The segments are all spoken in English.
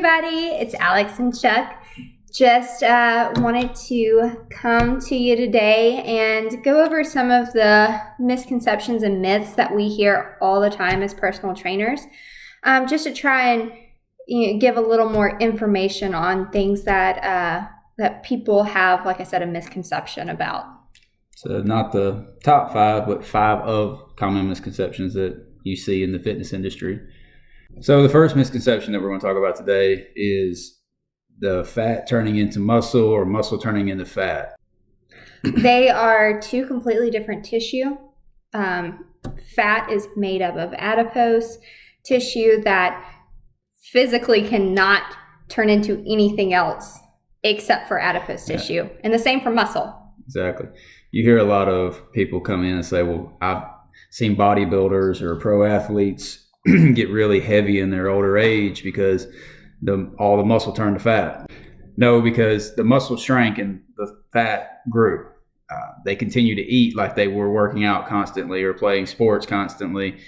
everybody. It's Alex and Chuck. Just wanted to come to you today and go over some of the misconceptions and myths that we hear all the time as personal trainers, just to try and give a little more information on things that people have, like I said, a misconception about. So not the top 5, but 5 of common misconceptions that you see in the fitness industry. So the first misconception that we're going to talk about today is the fat turning into muscle or muscle turning into fat. They are two completely different tissue. Fat is made up of adipose tissue that physically cannot turn into anything else except for adipose tissue. And the same for muscle. Exactly. You hear a lot of people come in and say, well, I've seen bodybuilders or pro athletes get really heavy in their older age because all the muscle turned to fat. No, because the muscle shrank and the fat grew. They continue to eat like they were working out constantly or playing sports constantly,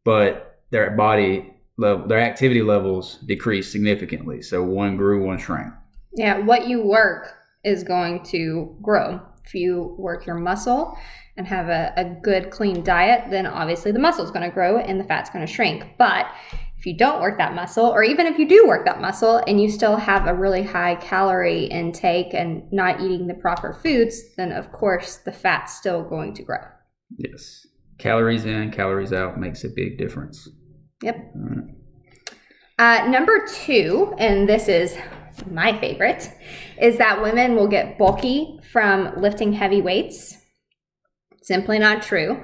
but their activity levels decreased significantly. So one grew, one shrank. Yeah, what you work is going to grow. If you work your muscle and have a good, clean diet, then obviously the muscle is going to grow and the fat's going to shrink. But if you don't work that muscle, or even if you do work that muscle and you still have a really high calorie intake and not eating the proper foods, then of course the fat's still going to grow. Yes. Calories in, calories out makes a big difference. Yep. All right. Number 2, and this is my favorite, is that women will get bulky from lifting heavy weights. Simply not true.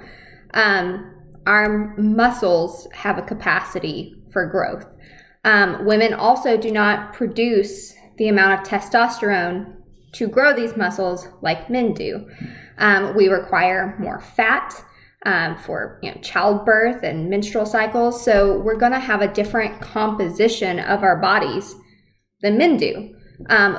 Our muscles have a capacity for growth. Women also do not produce the amount of testosterone to grow these muscles like men do. We require more fat for childbirth and menstrual cycles. So we're going to have a different composition of our bodies than men do.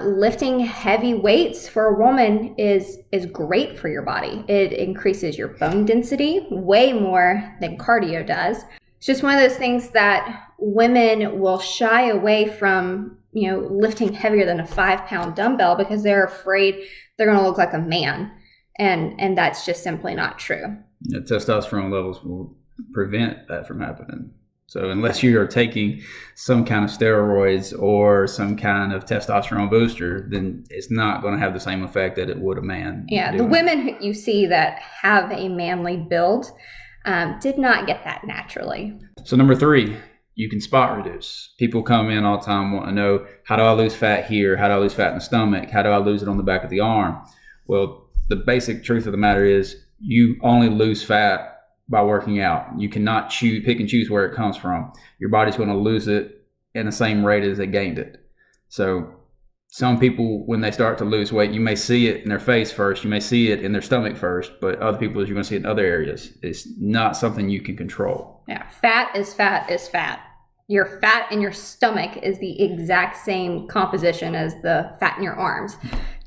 Lifting heavy weights for a woman is great for your body. It increases your bone density way more than cardio does. It's just one of those things that women will shy away from, lifting heavier than a 5-pound dumbbell because they're afraid they're going to look like a man. And that's just simply not true. Yeah, testosterone levels will prevent that from happening. So unless you are taking some kind of steroids or some kind of testosterone booster, then it's not going to have the same effect that it would a man. Yeah, the women you see that have a manly build did not get that naturally. So number 3, you can spot reduce. People come in all the time wanting to know, how do I lose fat here? How do I lose fat in the stomach? How do I lose it on the back of the arm? Well, the basic truth of the matter is you only lose fat by working out. You cannot pick and choose where it comes from. Your body's going to lose it in the same rate as it gained it. So some people, when they start to lose weight, you may see it in their face first, you may see it in their stomach first, but other people, you're going to see it in other areas. It's not something you can control. Yeah, fat is fat is fat. Your fat in your stomach is the exact same composition as the fat in your arms.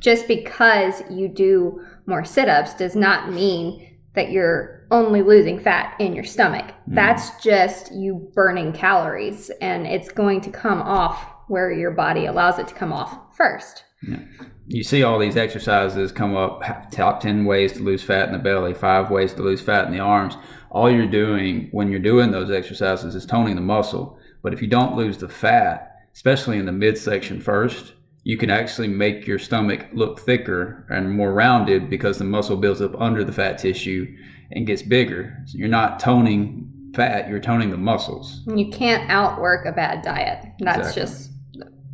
Just because you do more sit-ups does not mean that you're only losing fat in your stomach. That's just you burning calories, and it's going to come off where your body allows it to come off first. Yeah. You see all these exercises come up, top 10 ways to lose fat in the belly, 5 ways to lose fat in the arms. All you're doing when you're doing those exercises is toning the muscle. But if you don't lose the fat, especially in the midsection first, you can actually make your stomach look thicker and more rounded because the muscle builds up under the fat tissue and gets bigger. So you're not toning fat, you're toning the muscles. You can't outwork a bad diet. That's just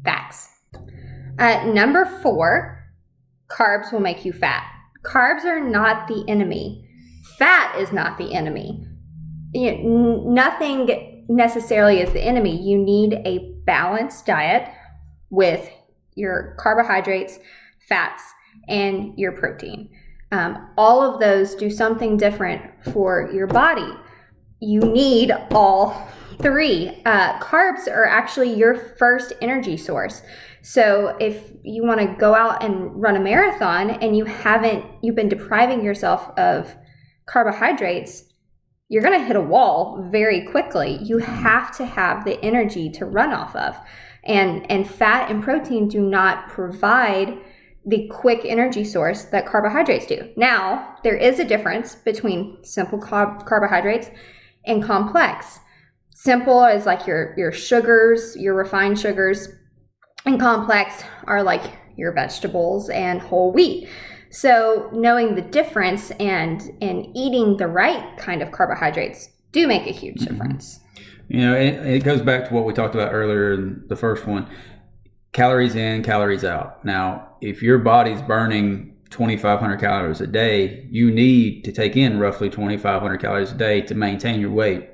facts. Number 4, carbs will make you fat. Carbs are not the enemy. Fat is not the enemy. Nothing necessarily is the enemy. You need a balanced diet with your carbohydrates, fats, and your protein. All of those do something different for your body. You need all 3. Carbs are actually your first energy source. So if you want to go out and run a marathon and you've been depriving yourself of carbohydrates, you're going to hit a wall very quickly. You have to have the energy to run off of. And fat and protein do not provide the quick energy source that carbohydrates do. Now, there is a difference between simple carbohydrates and complex. Simple is like your sugars, your refined sugars, and complex are like your vegetables and whole wheat. So knowing the difference and eating the right kind of carbohydrates do make a huge difference. You know, it goes back to what we talked about earlier in the first one. Calories in, calories out. Now, if your body's burning 2,500 calories a day, you need to take in roughly 2,500 calories a day to maintain your weight.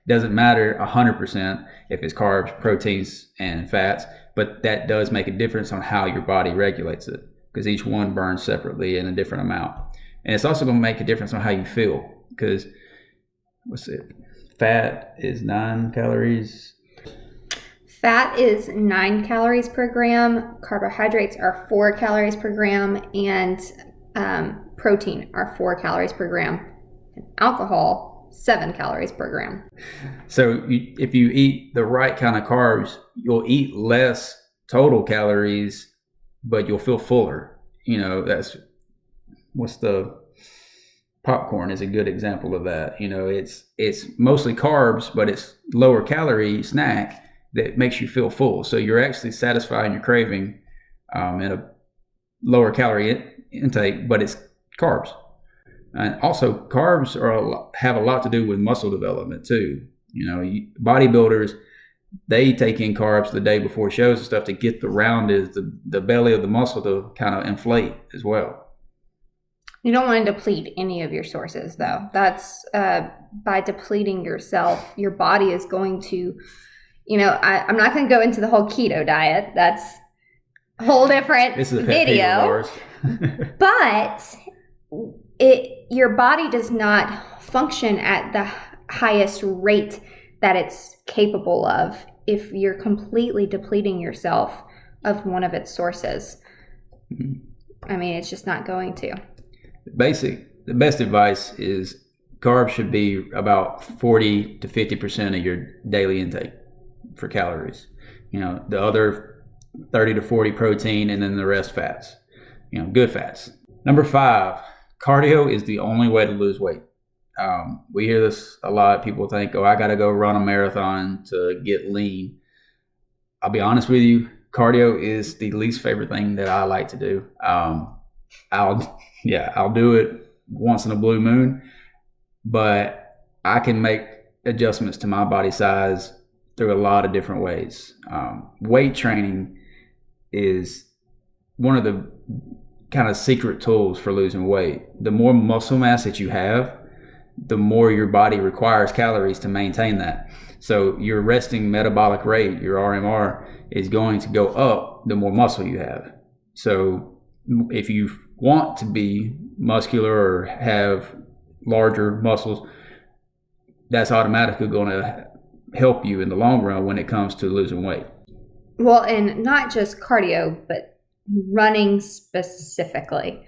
Doesn't matter 100% if it's carbs, proteins, and fats, but that does make a difference on how your body regulates it, because each one burns separately in a different amount. And it's also going to make a difference on how you feel, because fat is 9 calories. Fat is 9 calories per gram, carbohydrates are 4 calories per gram, and protein are 4 calories per gram, and alcohol, 7 calories per gram. So if you eat the right kind of carbs, you'll eat less total calories, but you'll feel fuller. You know, popcorn is a good example of that. You know, it's mostly carbs, but it's lower calorie snack that makes you feel full. So you're actually satisfying your craving in a lower calorie intake, but it's carbs. And also, carbs have a lot to do with muscle development too. You know, bodybuilders, they take in carbs the day before shows and stuff to get the belly of the muscle to kind of inflate as well. You don't want to deplete any of your sources, though. That's by depleting yourself, your body is going to, you know, I'm not going to go into the whole keto diet. That's a whole different this is a video. But your body does not function at the highest rate that it's capable of if you're completely depleting yourself of one of its sources. I mean, it's just not going to. The best advice is carbs should be about 40 to 50% of your daily intake for calories. You know, the other 30 to 40 protein, and then the rest fats. You know, good fats. Number 5, cardio is the only way to lose weight. We hear this a lot. People think, I got to go run a marathon to get lean. I'll be honest with you, cardio is the least favorite thing that I like to do. I'll do it once in a blue moon, but I can make adjustments to my body size through a lot of different ways. Weight training is one of the kind of secret tools for losing weight. The more muscle mass that you have, the more your body requires calories to maintain that. So your resting metabolic rate, your RMR, is going to go up the more muscle you have. So if you want to be muscular or have larger muscles, that's automatically going to help you in the long run when it comes to losing weight. Well, and not just cardio, but running specifically.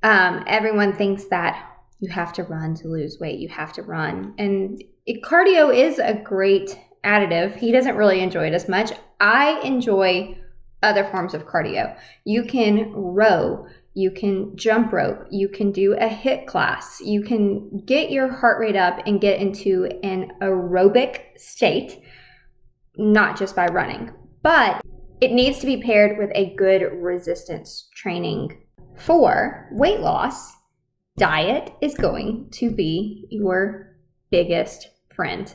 Everyone thinks that you have to run to lose weight. You have to run. And cardio is a great additive. He doesn't really enjoy it as much. I enjoy other forms of cardio. You can row. You can jump rope. You can do a HIIT class. You can get your heart rate up and get into an aerobic state, not just by running. But it needs to be paired with a good resistance training. For weight loss, diet is going to be your biggest friend.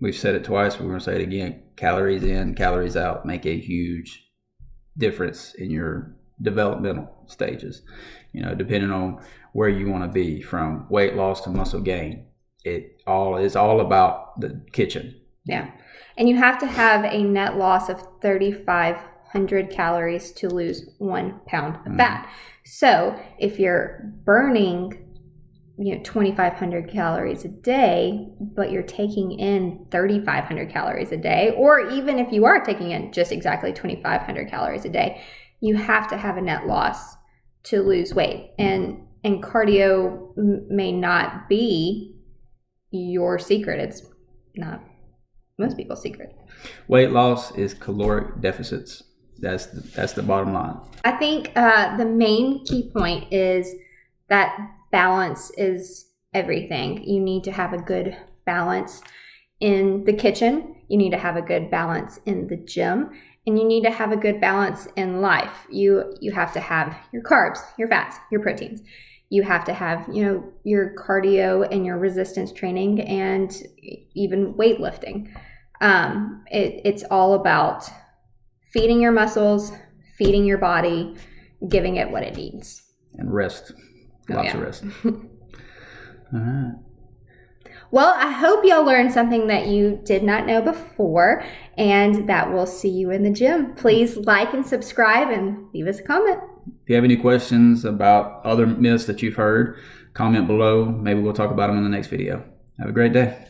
We've said it twice. We're going to say it again. Calories in, calories out make a huge difference in your developmental stages. You know, depending on where you want to be, from weight loss to muscle gain. It all is all about the kitchen. Yeah. And you have to have a net loss of 3,500 calories to lose 1 pound of fat. So if you're burning, 2,500 calories a day, but you're taking in 3,500 calories a day, or even if you are taking in just exactly 2,500 calories a day, you have to have a net loss to lose weight. And And cardio may not be your secret. It's not most people's secret. Weight loss is caloric deficits. That's the bottom line. I think the main key point is that balance is everything. You need to have a good balance in the kitchen. You need to have a good balance in the gym. And you need to have a good balance in life. You have to have your carbs, your fats, your proteins. You have to have, your cardio and your resistance training and even weightlifting. It's all about feeding your muscles, feeding your body, giving it what it needs. And rest. Lots of rest. All right. Well, I hope y'all learned something that you did not know before, and that we'll see you in the gym. Please like and subscribe and leave us a comment. If you have any questions about other myths that you've heard, comment below. Maybe we'll talk about them in the next video. Have a great day.